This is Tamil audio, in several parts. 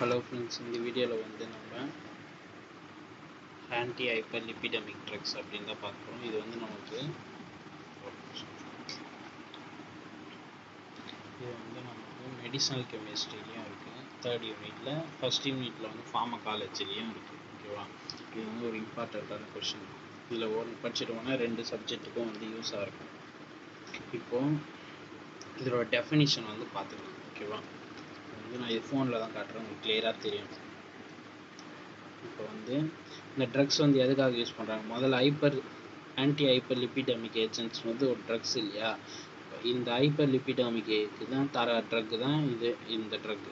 ஹலோ ஃப்ரெண்ட்ஸ், இந்த வீடியோவில் வந்து நம்ம ஆன்டி ஹைப்பர்லிபிடமிக் ட்ரக்ஸ் அப்படின்னு தான் பார்க்குறோம். இது வந்து நமக்கு மெடிசனல் கெமிஸ்ட்ரிலையும் இருக்குது. தேர்ட் யூனிட்டில், ஃபர்ஸ்ட் யூனிட்டில் வந்து ஃபார்மகாலஜிலையும் இருக்குது. ஓகேவா, இது வந்து ஒரு இம்பார்ட்டண்ட்டான கொஷின். இதில் ஒன்று படிச்சுட்டோம்னா 2 சப்ஜெக்ட்டுக்கும் வந்து யூஸாக இருக்கும். இப்போது இதோட டெஃபினிஷன் வந்து பார்த்துக்கலாம். ஓகேவா, வந்து நான் இது ஃபோனில் தான் காட்டுறேன், உங்களுக்கு கிளியராக தெரியும். இப்போ வந்து இந்த ட்ரக்ஸ் வந்து எதுக்காக யூஸ் பண்ணுறாங்க? முதல்ல ஆன்டி ஹைப்பர்லிபிடமிக் ஏஜென்ட்ஸ் வந்து ஒரு ட்ரக்ஸ் இல்லையா? இந்த ஹைப்பர்லிபிடமிக்கு தான் தர ட்ரக் தான் இந்த ட்ரக்.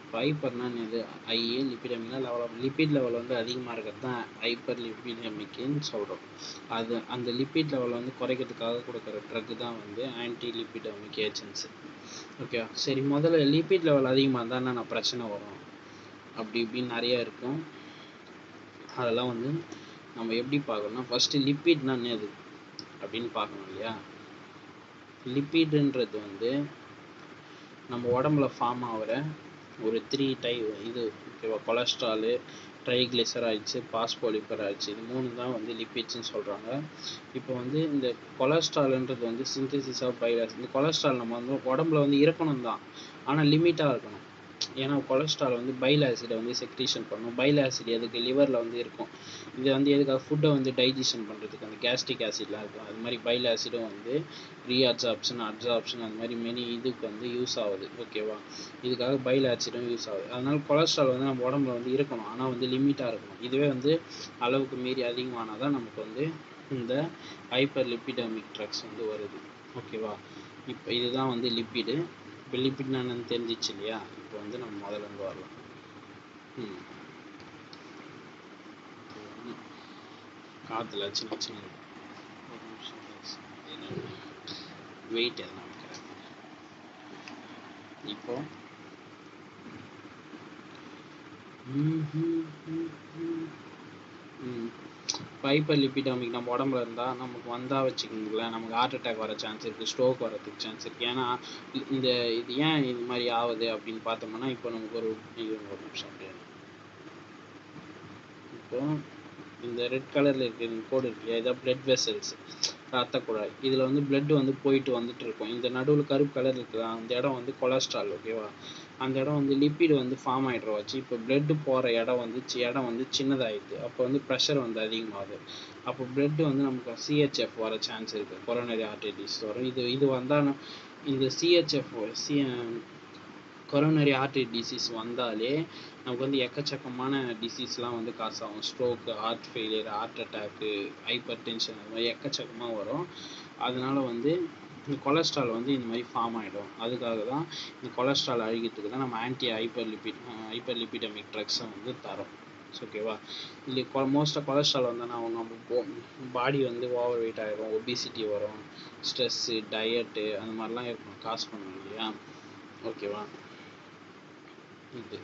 இப்போ ஹைப்பர்னா இது லிபிடமிக்னா லிபிட் லெவல் வந்து அதிகமாக இருக்கிறது தான் ஹைப்பர்லிபிடமிக்னு சொல்கிறோம். அந்த லிபிட் லெவலை வந்து குறைக்கிறதுக்காக கொடுக்குற ட்ரக் தான் வந்து ஆன்டி லிபிடமிக் ஏஜென்ட்ஸ். ஓகே, சரி, முதல்ல லிபிட் லெவல் அதிகமாக இருந்தால் நான் பிரச்சனை வரும் அப்படி இப்படின்னு நிறைய இருக்கும். அதெல்லாம் வந்து நம்ம எப்படி பார்க்கணும்னா, ஃபஸ்ட்டு லிப்பிட்னா என்னது அப்படின்னு பார்க்கணும் இல்லையா? லிப்பிடுன்றது வந்து நம்ம உடம்புல ஃபார்ம் ஆகிற ஒரு 3 இது ஓகேவா, கொலஸ்ட்ராலு, ட்ரைக்ளிசரைட்ஸு, பாஸ்போலிபரைட்ஸ், இது 3 தான் வந்து லிப்பிட்ஸ்ன்னு சொல்கிறாங்க. இப்போ வந்து இந்த கொலஸ்ட்ரால்ன்றது வந்து சிந்தசிஸ் ஆஃப் பைல் ஆசிட். இந்த கொலஸ்ட்ரால் நம்ம வந்து உடம்புல வந்து இருக்கணும் தான், ஆனால் லிமிட்டாக இருக்கணும். ஏன்னா கொலஸ்ட்ரால் வந்து பைல் ஆசிடை வந்து செக்ரீஷன் பண்ணும். பைல் ஆசிட் எதுக்கு? லிவரில் வந்து இருக்கும். இது வந்து எதுக்காக? ஃபுட்டை வந்து டைஜஷன் பண்ணுறதுக்கு அந்த கேஸ்ட்ரிக் ஆசிட்லாம் இருக்கும். அது மாதிரி பைல் ஆசிடும் வந்து ரீஅப்சார்ப்ஷன், அப்சார்ப்ஷன், அந்த மாதிரி மெனி இதுக்கு வந்து யூஸ் ஆகுது. ஓகேவா, இதுக்காக பைல் ஆசிடும் யூஸ் ஆகுது. அதனால கொலஸ்ட்ரால் வந்து நம்ம உடம்புல வந்து இருக்கணும், ஆனால் வந்து லிமிட்டாக இருக்கணும். இதுவே வந்து அளவுக்கு மீறி அதிகமானால் தான் நமக்கு வந்து இந்த ஹைப்பர்லிபிடமிக் ட்ரக்ஸ் வந்து வருது. ஓகேவா, இப்போ இதுதான் வந்து லிப்பிடு. இப்போ லிப்பிட்னா என்னன்னு தெரிஞ்சிச்சு இல்லையா? இப்போ வந்து நம்ம முதல்ல இருந்து வரலாம். காற்றுல சின்ன சின்ன ஒரு நிமிஷம் வெயிட் எதனா வைக்கிறேன். இப்போ ஹைப்பர்லிபிடமிக் நம்ம உடம்புல இருந்தால் நமக்கு வந்தால் வச்சுக்கிங்களேன், நமக்கு ஹார்ட் அட்டாக் வர சான்ஸ் இருக்குது, ஸ்ட்ரோக் வரதுக்கு சான்ஸ் இருக்குது. ஏன்னா இது ஏன் இது மாதிரி ஆகுது அப்படின்னு பார்த்தோம்னா, இப்போ நமக்கு ஒரு நிமிஷம் அப்படியே. இப்போ இந்த ரெட் கலரில் இருக்கிற கோடு இருக்கு இல்லையா, இதான் பிளட் வெசல்ஸ், ரத்த குழாய். இதில் வந்து பிளட் வந்து போயிட்டு வந்துட்டு இருக்கும். இந்த நடுவில் கருப்பு கலர் இருக்குது, அந்த இடம் வந்து கொலஸ்ட்ரால். ஓகேவா, அந்த இடம் வந்து லிப்பிடு வந்து ஃபார்ம் ஆகிடுறவாச்சு. இப்போ பிளட்டு போகிற இடம் வந்து சின்னதாகிடுது. அப்போ வந்து ப்ரெஷர் வந்து அதிகமாகுது. அப்போ பிளட் வந்து நமக்கு சிஹெச்எஃப் வர சான்ஸ் இருக்குது, கொரோனரி ஆர்டரி டிசீஸ் வரும். இது வந்தால் இந்த கொரோனரி ஆர்டரி டிசீஸ் வந்தாலே நமக்கு வந்து எக்கச்சக்கமான டிசீஸ்லாம் வந்து காசு ஆகும். Stroke, heart failure, heart attack, hypertension, அது மாதிரி எக்கச்சக்கமாக வரும். அதனால வந்து இந்த கொலஸ்ட்ரால் வந்து இந்த மாதிரி ஃபார்ம் ஆகிடும். அதுக்காக தான் இந்த கொலஸ்ட்ரால் அழிக்கிறதுக்கு தான் நம்ம ஆன்டி ஹைப்பர்லிபிடமிக் ட்ரக்ஸை வந்து தரோம். ஓகேவா, இல்லை மோஸ்ட்டாக கொலஸ்ட்ரால் வந்தால் நம்ம பாடி வந்து ஓவர் வெயிட் ஆகிடும், ஒபிசிட்டி வரும், ஸ்ட்ரெஸ்ஸு, டயட்டு, அந்த மாதிரிலாம் இருக்கும், காசு பண்ணணும் இல்லையா? ஓகேவா, இது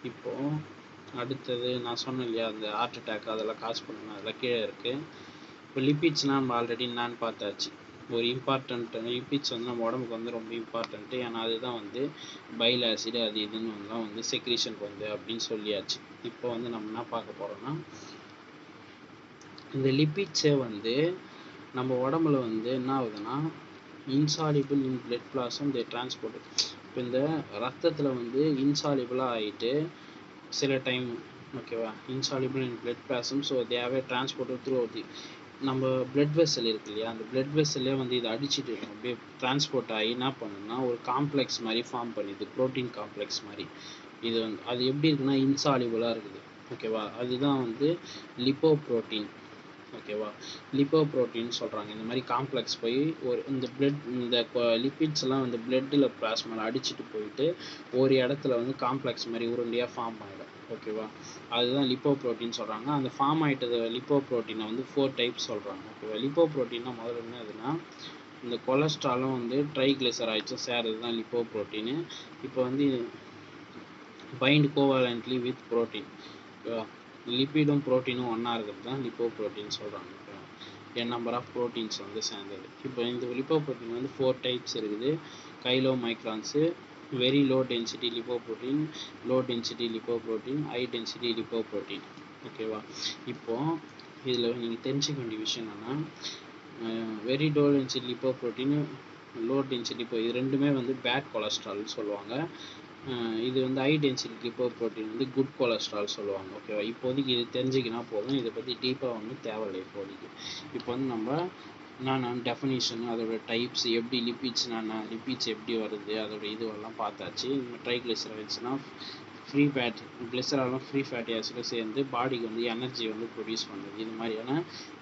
இப்போ அடுத்தது நான் சொன்னேன் இல்லையா, அந்த ஹார்ட் அட்டாக் அதெல்லாம் காசு பண்ணணும், அதெல்லாம் கீழே இருக்குது. இப்போ லிப்பிட்ஸ்னால் நம்ம ஆல்ரெடி என்னான்னு பார்த்தாச்சு. ஒரு இம்பார்ட்டண்ட் லிப்பிட்ஸ் வந்து நம்ம உடம்புக்கு வந்து ரொம்ப இம்பார்ட்டண்ட்டு. ஏன்னா அதுதான் வந்து பைல் ஆசிட் அது இதுன்னு வந்து செக்ரீஷனுக்கு வந்து அப்படின்னு சொல்லியாச்சு. இப்போ வந்து நம்ம என்ன பார்க்க போகிறோம்னா, இந்த லிப்பிட்ஸே வந்து நம்ம உடம்புல வந்து என்ன ஆகுதுன்னா, இன்சாலிபிள் இன் பிளட் பிளாசம் தே டிரான்ஸ்போர்ட். இப்போ இந்த ரத்தத்தில் வந்து இன்சாலிபிளாக ஆகிட்டு சில டைம், ஓகேவா, insoluble in blood blossom, so they have transport through the நம்ம பிளட் வெசல் இருக்கு இல்லையா, அந்த பிளட் வெசல்லே வந்து இதை அடிச்சுட்டு அப்படியே டிரான்ஸ்போர்ட் ஆகி என்ன பண்ணுன்னா ஒரு காம்ப்ளெக்ஸ் மாதிரி ஃபார்ம் பண்ணிது, ப்ரோட்டீன் காம்ப்ளெக்ஸ் மாதிரி. இது வந்து அது எப்படி இருக்குன்னா இன்சாலிபிளாக இருக்குது. ஓகேவா, அதுதான் வந்து லிப்போ ப்ரோட்டீன். ஓகேவா, லிப்போ ப்ரோட்டீன் சொல்கிறாங்க. இந்த மாதிரி காம்ப்ளெக்ஸ் போய் இந்த லிப்பிட்ஸ் எல்லாம் வந்து பிளட்டில் பிளாஸ்மாவில் அடிச்சுட்டு போயிட்டு ஒரு இடத்துல வந்து காம்ப்ளெக்ஸ் மாதிரி உருண்டையாக ஃபார்ம் ஆகிடும். ஓகேவா, அதுதான் லிப்போ ப்ரோட்டீன் சொல்கிறாங்க. அந்த ஃபார்ம் ஆகிட்டது லிப்போ ப்ரோட்டீனை வந்து 4 டைப்ஸ் சொல்கிறாங்க. ஓகேவா, லிப்போ ப்ரோட்டீன்னா முதல்ல என்ன அதுன்னா, இந்த கொலஸ்ட்ராலும் வந்து ட்ரைக்ளிசரைட்ஸும் சேர்றது தான் லிப்போ ப்ரோட்டீனு. இப்போ வந்து பைண்ட் கோவலன்ட்லி வித் ப்ரோட்டீன். ஓகேவா, லிப்பிடும் ப்ரோட்டீனும் ஒன்றா இருக்கிறது தான் லிப்போ ப்ரோட்டீன் சொல்கிறாங்க. என் நம்பர் ஆஃப் ப்ரோட்டீன்ஸ் வந்து சேர்ந்தது. இப்போ இந்த லிப்போ ப்ரோட்டீன் வந்து 4 டைப்ஸ் இருக்குது. கைலோ மைக்ரான்ஸு, very low density lipoprotein, low density lipoprotein, high density lipoprotein. ஓகேவா? இப்போ இதில் நீங்கள் தெரிஞ்சுக்க வேண்டிய விஷயம் என்னென்னா, very low density lipoprotein, low density இது ரெண்டுமே வந்து பேட் கொலஸ்ட்ரால்னு சொல்லுவாங்க. இது வந்து ஹை டென்சிட்டி லிப்போப்ரோட்டீன் வந்து குட் கொலஸ்ட்ரால் சொல்லுவாங்க. ஓகேவா? இப்போதைக்கு இது தெரிஞ்சிக்கினா போதும், இதை பற்றி டீப்பாக ஒன்றும் தேவையில்லை இப்போதைக்கு. இப்போ வந்து நம்ம நான் டெஃபினிஷன், அதோட டைப்ஸ், எப்படி லிப்பிட்ஸ் எப்படி வருது, அதோட இதுவெல்லாம் பார்த்தாச்சு. ட்ரைக்ளிசரைட்ஸ்னால் ஃப்ரீ ஃபேட், கிளிசராலும் ஃப்ரீ ஃபேட்டி ஆசிடும் சேர்ந்து பாடிக்கு வந்து எனர்ஜி வந்து ப்ரொடியூஸ் பண்ணுது. இது மாதிரியான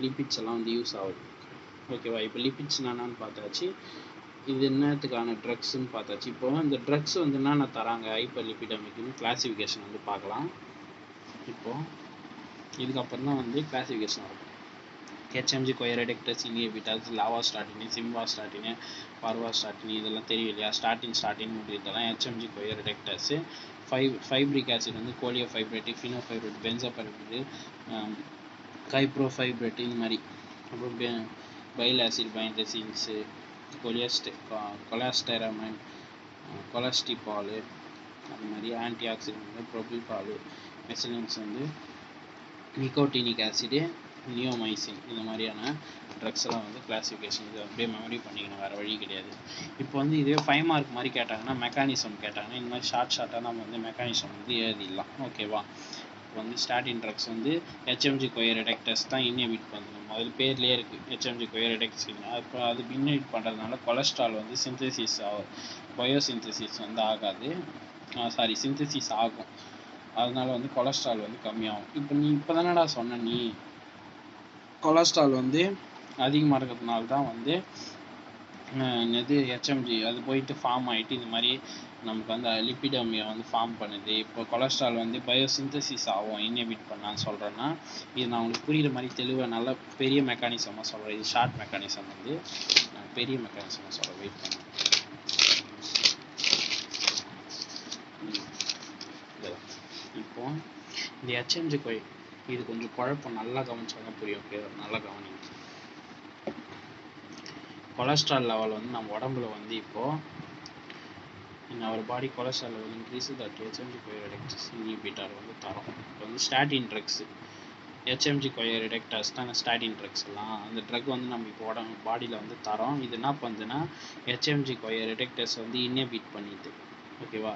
லிப்பிட்ஸ் எல்லாம் வந்து யூஸ் ஆகுது. ஓகேவா? இப்போ லிப்பிட்ஸ் என்னென்னு பார்த்தாச்சு, இது என்னத்துக்கான ட்ரக்ஸ்ன்னு பார்த்தாச்சு. இப்போ இந்த ட்ரக்ஸ் வந்து என்னென்ன தராங்க ஹைப்பர் லிப்பிடமிக்னு கிளாசிஃபிகேஷன் வந்து பார்க்கலாம். இப்போது இதுக்கப்புறம் தான் வந்து கிளாசிஃபிகேஷன் ஆகும். HMG கொயரெடக்டஸ் இன்ஹிபிட்டர்ஸ், லாவாஸ்டாட்டின், சிம்வாஸ்டாட்டின், பார்வாஸ்டாட்டின், இதெல்லாம் தெரியும் இல்லையா? ஸ்டாட்டின் இதெல்லாம் HMG கொயரெடக்டஸ். ஃபைப்ரிக் ஆசிட் வந்து கோலியோஃபைப்ரேட்டிக், ஃபினோஃபைப்ரேட், பென்சோஃபைப்ரேட், கைப்ரோஃபைப்ரேட், இந்த மாதிரி. அப்புறம் பைல் ஆசிட் பைண்டசின்ஸு, கொலாஸ்டெரமைன், கொலஸ்டிபாலு, அது மாதிரி ஆன்டி ஆக்சிடென்ட் ப்ரோபிபாலு, மெசிலின்ஸ் வந்து நிக்கோட்டினிக் ஆசிடு, நியோமைசின், இந்த மாதிரியான ட்ரக்ஸ் எல்லாம் வந்து கிளாசிஃபிகேஷன். இது அப்படியே மெமரி பண்ணிக்கணும், வேறு வழி கிடையாது. இப்போ வந்து இதுவே 5 மார்க் மாதிரி கேட்டாங்கன்னா, மெக்கானிசம் கேட்டாங்கன்னா இந்த மாதிரி ஷார்ட்டாக நம்ம வந்து மெக்கானிசம் வந்து எழுதிடலாம். ஓகேவா? இப்போ வந்து ஸ்டாட்டின் ட்ரக்ஸ் வந்து HMG கொயரெடக்டஸ் தான் இன்ஹிபிட் பண்ணுது. முதல் பேர்லேயே இருக்குது HMG கொயரெடக்டஸ். இப்போ அது இன்ஹிபிட் பண்ணுறதுனால கொலஸ்ட்ரால் வந்து சிந்தசிஸ் ஆகும், பயோசிந்தசிஸ் வந்து ஆகாது, சிந்தசிஸ் ஆகும். அதனால வந்து கொலஸ்ட்ரால் வந்து கம்மியாகும். இப்போ நீ இப்போ தானடா சொன்ன, நீ கொலஸ்ட்ரால் வந்து அதிகமாக இருக்கிறதுனால தான் வந்து இது HMG அது போயிட்டு ஃபார்ம் ஆகிட்டு இந்த மாதிரி நமக்கு வந்து லிப்பிடமியை வந்து ஃபார்ம் பண்ணுது. இப்போ கொலஸ்ட்ரால் வந்து பயோசிந்தசிஸ் ஆகும் இன்ஹிபிட் பண்ணான்னு சொல்கிறேன்னா, இது நான் உங்களுக்கு புரிகிற மாதிரி தெளிவாக நல்ல பெரிய மெக்கானிசமாக சொல்கிறேன். இது ஷார்ட் மெக்கானிசம் வந்து பெரிய மெக்கானிசமாக சொல்கிறேன். வெயிட் பண்ண இப்போ இந்த HMG இது கொஞ்சம் குழப்பம், நல்லா கவனிச்சாங்க புரியும். ஓகே, நல்லா கவனிங்க. கொலஸ்ட்ரால் லெவல் வந்து நம்ம உடம்புல வந்து இப்போது in our body cholesterol level increases that HMG CoA reductase inhibitor வந்து தரோம். இப்போ வந்து ஸ்டாட்டின் ட்ரக்ஸ் HMG கொயரெடக்டஸ் தான் ஸ்டாட்டின் ட்ரக்ஸ் எல்லாம். அந்த ட்ரக் வந்து நம்ம இப்போ உடம்பு பாடியில் வந்து தரோம். இது என்ன பண்ணுதுன்னா HMG கொயரெடக்டஸ் வந்து இன்ஹிபிட் பண்ணிது. ஓகேவா?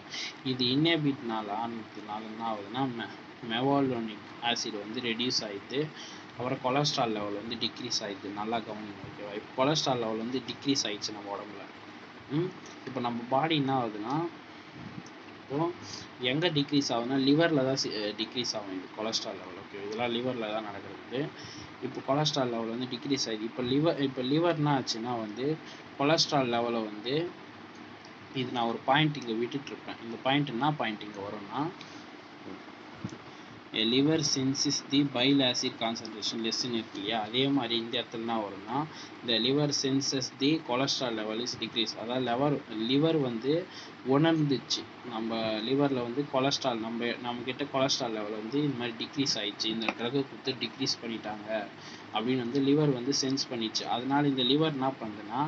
இது இன்ஹிபிட்னால ஆனதுனால என்ன ஆகுதுன்னா மெவாலோனிக் ஆசிட் வந்து ரெடியூஸ் ஆகிடுது. அப்புறம் கொலஸ்ட்ரால் லெவல் வந்து டிக்ரீஸ் ஆகிடுது. நல்லா கவனிங்க. ஓகேவா? இப்போ கொலஸ்ட்ரால் லெவல் வந்து டிக்ரீஸ் ஆகிடுச்சு நம்ம உடம்புல. இப்போ நம்ம பாடி என்ன ஆகுதுன்னா, இப்போது எங்கே டிக்ரீஸ் ஆகுதுன்னா லிவரில் தான் டிக்ரீஸ் ஆகும் இது கொலஸ்ட்ரால் லெவல். ஓகே, இதெல்லாம் லிவரில் தான் நடக்கிறது. இப்போ கொலஸ்ட்ரால் லெவல் வந்து டிக்ரீஸ் ஆகிடுது. இப்போ லிவர்னா ஆச்சுன்னா வந்து கொலஸ்ட்ரால் லெவலை வந்து இது நான் ஒரு பாயிண்ட் இங்கே விட்டுட்ருப்பேன். இந்த பாயிண்ட் என்ன பாயிண்ட் இங்கே வரும்னா, liver senses the bile acid concentration லெஸ்ன்னு இருக்கு இல்லையா? அதே மாதிரி இந்த இடத்துல என்ன வரும்னா, இந்த liver senses the cholesterol level is decrease. அதாவது லிவர் வந்து உணர்ந்துச்சு நம்ம லிவரில் வந்து கொலஸ்ட்ரால் நம்மக்கிட்ட கொலஸ்ட்ரால் லெவல் வந்து இந்த மாதிரி டிக்ரீஸ் ஆகிடுச்சு, இந்த ட்ரக்கை கொடுத்து டிக்ரீஸ் பண்ணிட்டாங்க அப்படின்னு வந்து லிவர் வந்து சென்ஸ் பண்ணிச்சு. அதனால இந்த லிவர் என்ன பண்ணுதுன்னா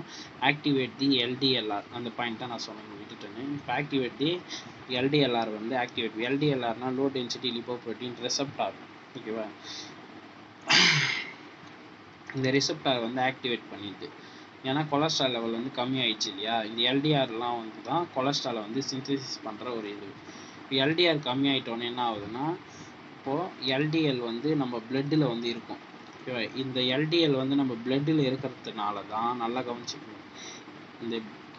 ஆக்டிவேட் தி LDLR, அந்த பாயிண்ட் தான் நான் சொன்னேன் விட்டுட்டேன்னு. இப்போ ஆக்டிவேட் தி LDLR வந்து ஆக்டிவேட். LDLRனா லோ டென்சிட்டி லிப்போப்ரோட்டீன் ரெசெப்டார். ஓகேவா? இந்த ரெசெப்டார் வந்து ஆக்டிவேட் பண்ணிடுது. ஏன்னா கொலஸ்ட்ரால் லெவல் வந்து கம்மி ஆயிடுச்சு இல்லையா? இந்த LDRலாம் வந்து தான் கொலஸ்ட்ராலை வந்து சிந்தசிஸ் பண்ணுற ஒரு இது. இப்போ LDR கம்மி ஆகிட்டோன்னே என்ன ஆகுதுன்னா, இப்போது LDL வந்து நம்ம பிளட்டில் வந்து இருக்கும். ஓகேவா? இந்த LDL வந்து நம்ம பிளட்டில் இருக்கிறதுனால தான், நல்லா கவனிச்சுக்கணும், இந்த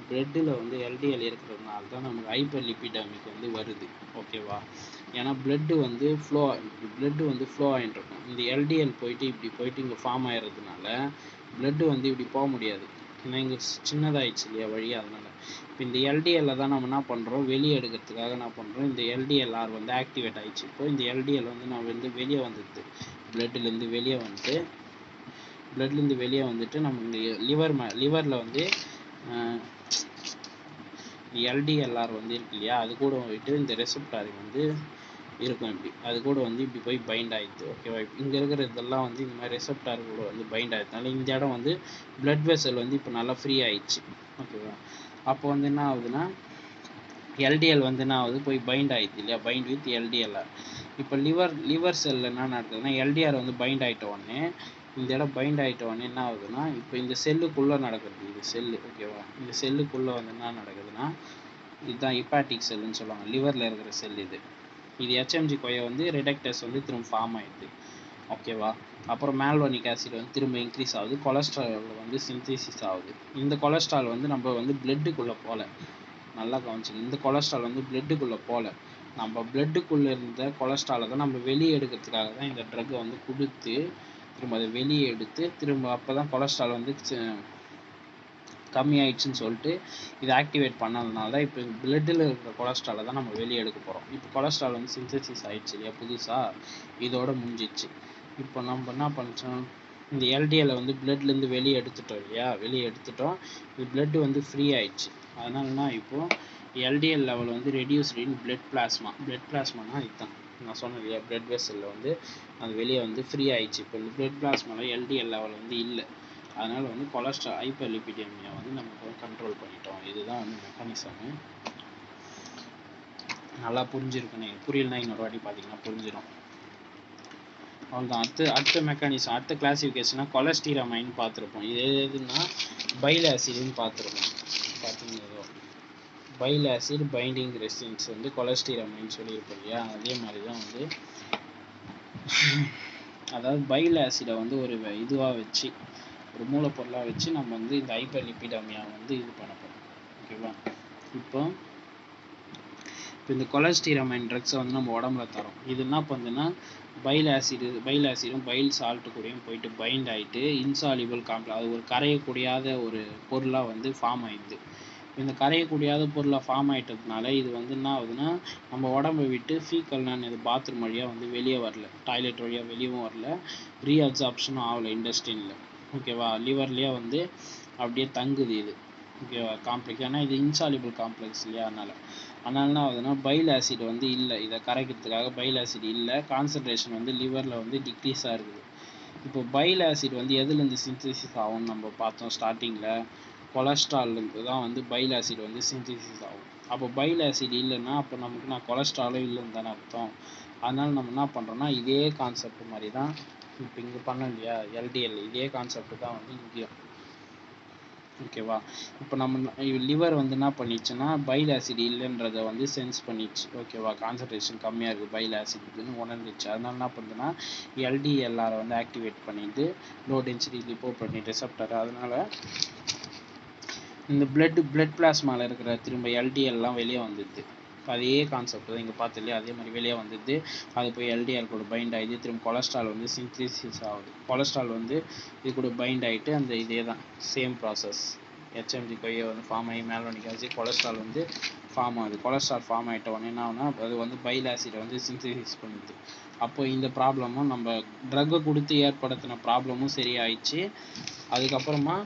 பிளட்டில் வந்து LDL இருக்கிறதுனால தான் நமக்கு ஹைப்பர் லிப்பிடமிக் வந்து வருது. ஓகேவா? ஏன்னா பிளட்டு வந்து ஃப்ளோ ஆகிட்டு இருக்கும். இந்த LDL போயிட்டு இங்கே ஃபார்ம் ஆகிறதுனால பிளட்டு வந்து இப்படி போக முடியாது. ஏன்னா இங்கே சின்னதாகிடுச்சு இல்லையா வழி. அதனால் இப்போ இந்த LDL தான் நம்ம என்ன பண்ணுறோம், வெளியே எடுக்கிறதுக்காக என்ன பண்ணுறோம், இந்த LDLR வந்து ஆக்டிவேட் ஆகிடுச்சு. இப்போ இந்த LDL வந்து நம்ம வந்து வெளியே வந்துடுது, பிளட்லேருந்து வெளியே வந்துட்டு நம்ம இந்த லிவரில் வந்து LDLR வந்து இருக்கு இல்லையா, அது கூட போயிட்டு இந்த ரெசெப்டார் வந்து இருக்கும். இப்படி அது கூட வந்து இப்படி போய் பைண்ட் ஆகிடுது. ஓகேவா? இங்கே இருக்கிற இதெல்லாம் வந்து இந்த மாதிரி ரெசெப்டார் கூட வந்து பைண்ட் ஆகிடுதுனால இந்த இடம் வந்து பிளட் வெசல் வந்து இப்போ நல்லா ஃப்ரீ ஆயிடுச்சு. ஓகேவா? அப்போ வந்து என்ன ஆகுதுன்னா எல்டிஎல் வந்து என்ன ஆகுது, போய் பைண்ட் ஆயிடுது இல்லையா, பைண்ட் வித் எல்டிஎல்ஆர். இப்போ லிவர் செல்லில் என்ன நடக்குதுன்னா, எல்டிஆர் வந்து பைண்ட் ஆகிட்ட உடனே, இந்த இடம் பைண்ட் ஆகிட்ட உடனே என்ன ஆகுதுன்னா, இப்போ இந்த செல்லுக்குள்ளே நடக்குது, இது செல்லு ஓகேவா, இந்த செல்லுக்குள்ளே வந்து என்ன நடக்குதுன்னா, இதுதான் ஹெப்பாட்டிக் செல்லுன்னு சொல்லுவாங்க, லிவரில் இருக்கிற செல் இது. இது ஹெச்எம்ஜி கொய்யை வந்து ரிடக்டஸ் வந்து திரும்ப ஃபார்ம் ஆகிடுது ஓகேவா. அப்புறம் மேல்வனிக் ஆசிட் வந்து திரும்ப இன்க்ரீஸ் ஆகுது, கொலஸ்ட்ரால் வந்து சிந்தசிஸ் ஆகுது. இந்த கொலஸ்ட்ரால் வந்து நம்ம வந்து பிளட்டுக்குள்ளே போகல, நல்லா கவனிச்சுங்க, இந்த கொலஸ்ட்ரால் வந்து பிளட்டுக்குள்ளே போகல, நம்ம பிளட்டுக்குள்ளே இருந்த கொலஸ்ட்ராலை தான் நம்ம வெளியே எடுக்கிறதுக்காக தான் இந்த ட்ரக்கை வந்து கொடுத்து திரும்ப அதை வெளியே எடுத்து திரும்ப அப்போ தான் கொலஸ்ட்ரால் வந்து கம்மி ஆயிடுச்சுன்னு சொல்லிட்டு இதை ஆக்டிவேட் பண்ணதுனால தான் இப்போ பிளட்டில் இருக்கிற கொலஸ்ட்ராலை தான் நம்ம வெளியே எடுக்க போகிறோம். இப்போ கொலஸ்ட்ரால் வந்து சிந்தசிஸ் ஆயிடுச்சு இல்லையா புதுசாக, இதோட முடிஞ்சிச்சு. இப்போ நம்ம என்ன பண்ணிச்சோம், இந்த எல்டிஎல்லை வந்து பிளட்லேருந்து வெளியே எடுத்துட்டோம் இல்லையா, வெளியே எடுத்துட்டோம், இது பிளட் வந்து ஃப்ரீ ஆயிடுச்சு. அதனாலனா இப்போது எல்டிஎல் லெவல் வந்து reduced in blood plasma. Blood பிளாஸ்மானா இதுதான் நான் சொன்னேன் இல்லையா, பிளட் வெசலில் வந்து அது வெளியே வந்து ஃப்ரீ ஆயிடுச்சு. இப்போ இந்த பிளட் பிளாஸ்மாவில் எல்டிஎல் லெவல் வந்து இல்லை, அதனால் வந்து கொலஸ்ட்ரால் ஹைப்பர்லிபிடெமியா வந்து நமக்கு கண்ட்ரோல் பண்ணிட்டோம். இதுதான் வந்து மெக்கானிசமு. நல்லா புரிஞ்சிருக்குன்னு, புரியலனா இன்னொரு வாட்டி பார்த்தீங்கன்னா புரிஞ்சிடும். அவ்வளோதான். அடுத்த மெக்கானிசம், அடுத்த கிளாசிஃபிகேஷனாக கொலஸ்டிரமைன் பார்த்துருப்போம். இது எதுன்னா பைல் ஆசிட்னு பார்த்துருப்போம். பார்த்தீங்கன்னா பைல் ஆசிட் பைண்டிங் ரெசிஸ்டன்ஸ் வந்து கொலஸ்டிரமைன் சொல்லியிருப்போம் இல்லையா, அதே மாதிரி தான் வந்து அதாவது பைல் ஆசிடை வந்து ஒரு இதுவாக வச்சு, ஒரு மூலப்பொருளாக வச்சு நம்ம வந்து இந்த ஹைப்பர்லிபிடெமியா வந்து இது பண்ண போகிறோம் ஓகேவா. இப்போ இந்த கொலஸ்டிரமைன் ட்ரக்ஸை வந்து நம்ம உடம்புல தரோம். இது என்ன பண்ணுதுன்னா பைல் ஆசிடும் பைல் சால்ட்டு கூடயும் போயிட்டு பைண்ட் ஆகிட்டு இன்சாலிபிள் காம்ப்ளெக்ஸ், அது ஒரு கரையக்கூடியாத ஒரு பொருளாக வந்து ஃபார்ம் ஆயிடுது. இந்த கரையக்கூடியாத பொருளாக ஃபார்ம் ஆகிட்டதுனால இது வந்து என்ன ஆகுதுன்னா, நம்ம உடம்பை விட்டு ஃபீக்கல்னான்னு இது பாத்ரூம் வழியாக வந்து வெளியே வரல, டாய்லெட் வழியாக வெளியவும் வரல, ரீஅப்சார்ப்ஷனும் ஆகலை இண்டஸ்ட்ரினில் ஓகேவா. லிவர்லேயே வந்து அப்படியே தங்குது இது ஓகேவா காம்ப்ளெக்ஸ். ஏன்னா இது இன்சாலிபிள் காம்ப்ளெக்ஸ் இல்லையா, அதனால் என்ன ஆகுதுன்னா பைல் ஆசிட் வந்து இல்லை, இதை கரைக்கிறதுக்காக பைல் ஆசிட் இல்லை, கான்சன்ட்ரேஷன் வந்து லிவரில் வந்து டிக்ரீஸாக இருக்குது. இப்போ பைல் ஆசிட் வந்து எதுலேருந்து சிந்தசிஸ் ஆகும்னு நம்ம பார்த்தோம் ஸ்டார்டிங்கில், கொலஸ்ட்ரால்லேருந்து தான் வந்து பைல் ஆசிட் வந்து சிந்தசிஸ் ஆகும். அப்போ பைல் ஆசிட் இல்லைன்னா அப்போ நமக்கு கொலஸ்ட்ராலும் இல்லைன்னு தானே அர்த்தம். அதனால் நம்ம என்ன பண்ணுறோன்னா இதே கான்செப்ட் மாதிரி தான் இப்போ இங்கே பண்ணோம் இல்லையா எல்டிஎல், இதே கான்செப்ட் தான் வந்து இங்கேயும் ஓகேவா. இப்போ நம்ம லிவர் வந்து என்ன பண்ணிடுச்சுன்னா பைல் ஆசிட் இல்லைன்றதை வந்து சென்ஸ் பண்ணிடுச்சு ஓகேவா, கான்சன்ட்ரேஷன் கம்மியாக இருக்குது பைல் ஆசிட்னு உணர்ந்துச்சு. அதனால என்ன பண்ணுதுன்னா எல்டிஎல்ஆரை வந்து ஆக்டிவேட் பண்ணிட்டு லோ டென்சிட்டி லிப்போப்ரோட்டீன் ரிசெப்டர், அதனால இந்த பிளட் பிளாஸ்மாவில் இருக்கிற திரும்ப எல்டிஎல்லாம் வெளியே வந்துடுது. அதே கான்செப்ட் தான் இங்கே பார்த்து இல்லையா, அதே மாதிரி வெளியே வந்துடுது, அது போய் எல்டிஎல் கூட பைண்ட் ஆகிடுது, திரும்ப கொலஸ்ட்ரால் வந்து சிந்தசிஸ் ஆகுது, கொலஸ்ட்ரால் வந்து இது கூட பைண்ட் ஆகிட்டு அந்த இதே தான் சேம் ப்ராசஸ், ஹெச்எம்ஜி கொய்யை வந்து ஃபார்ம் ஆகி மேல்வனிக் ஆசிட் கொலஸ்ட்ரால் வந்து ஃபார்ம் ஆகுது. கொலஸ்ட்ரால் ஃபார்ம் ஆகிட்ட உடனே என்ன ஆகுனா அது வந்து பைல் ஆசிடை வந்து சிந்தசிஸ் பண்ணுது. அப்போ இந்த ப்ராப்ளமும் நம்ம ட்ரக்கை கொடுத்து ஏற்படுத்தின ப்ராப்ளமும் சரியாயிடுச்சு. அதுக்கப்புறமா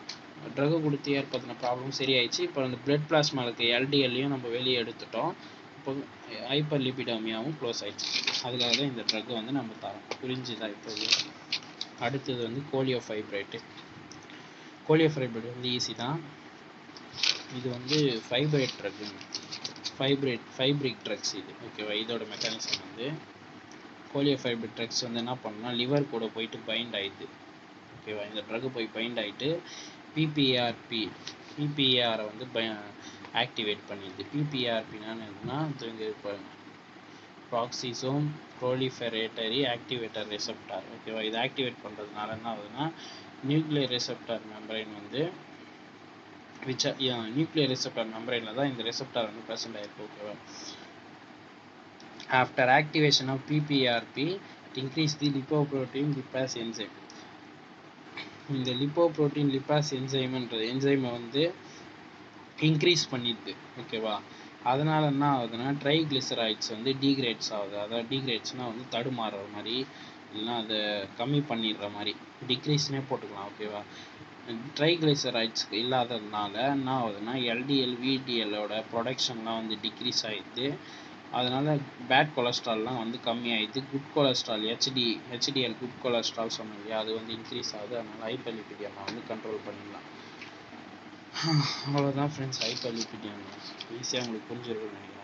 ட்ரக்கை கொடுத்து ஏற்படுத்தின ப்ராப்ளமும் சரியாயிடுச்சு. இப்போ அந்த பிளட் பிளாஸ்மாவுக்கு எல்டிஎல்லையும் நம்ம வெளியே எடுத்துட்டோம். இப்போ ஹைப்பர்லிபிடெமியாவும் க்ளோஸ் ஆயிடுச்சு. அதுக்காக தான் இந்த ட்ரக்கை வந்து நம்ம தரோம். புரிஞ்சுதான் இப்போ. அடுத்தது வந்து கோலியோஃபைப்ரேட்டு. கோலியோஃபைப்ரேட் வந்து ஈஸி தான். இது வந்து ஃபைப்ரேட் ட்ரக்கு, ஃபைப்ரிக் ட்ரக்ஸ் இது ஓகேவா. இதோட மெக்கானிசம் வந்து கோலியோஃபைப்ரேட் ட்ரக்ஸ் வந்து என்ன பண்ணணும்னா லிவர் கூட போயிட்டு பைண்ட் ஆயிடுது ஓகேவா. இந்த ட்ரக்கு போய் பைண்ட் ஆகிட்டு பிபிஆரை வந்து ஆக்டிவேட் பண்ணிடுது. பிபிஆர்பின்னா என்னன்னா இங்கே இருப்பாங்க ப்ராக்சிசோம் ப்ரோலிஃபெரேட்டரி ஆக்டிவேட்டர் ரிசெப்டார் ஓகேவா. இதை ஆக்டிவேட் பண்ணுறதுனால என்ன ஆகுதுன்னா நியூக்ளியர் ரிசெப்டார் மெம்பரைன் வந்து நியூக்ளியர் ரிசெப்டார் மெம்பரைனில் தான் இந்த ரிசெப்டார் வந்து ப்ரெசென்ட் ஆகிருக்கு ஓகேவா. After activation of PPRP increase the lipoprotein lipase enzyme. இந்த லிப்போப்ரோட்டீன் லிப்பாஸ் என்சைம்ன்ற என்சைமை வந்து இன்க்ரீஸ் பண்ணிடுது ஓகேவா. அதனால் என்ன ஆகுதுன்னா ட்ரைக்ளிசரைட்ஸ் வந்து டீக்ரேட்ஸ் ஆகுது. அதாவது டீக்ரேட்ஸ்னால் வந்து தடுமாறுற மாதிரி, இல்லைன்னா அதை கம்மி பண்ணிடுற மாதிரி, டிக்ரீஸ்னே போட்டுக்கலாம் ஓகேவா. ட்ரைக்ளிசரைட்ஸ் இல்லாததுனால என்ன ஆகுதுன்னா எல்டிஎல் விடிஎல்லோட ப்ரொடக்ஷன்லாம் வந்து டிக்ரீஸ் ஆகிடுது. அதனால் பேட் கொலஸ்ட்ரால்லாம் வந்து கம்மி ஆகிடுது. Good cholesterol HDL good cholesterol சொன்னோம் இல்லையா, அது வந்து இன்க்ரீஸ் ஆகுது. அதனால் ஹைப்பர்லிபிடெமியா வந்து கண்ட்ரோல் பண்ணிடலாம். அவ்வளோதான் ஃப்ரெண்ட்ஸ், ஹைப்பர்லிபிடெமியா ஈஸியாக உங்களுக்கு புரிஞ்சிருக்குன்னு நினைக்கிறேன்.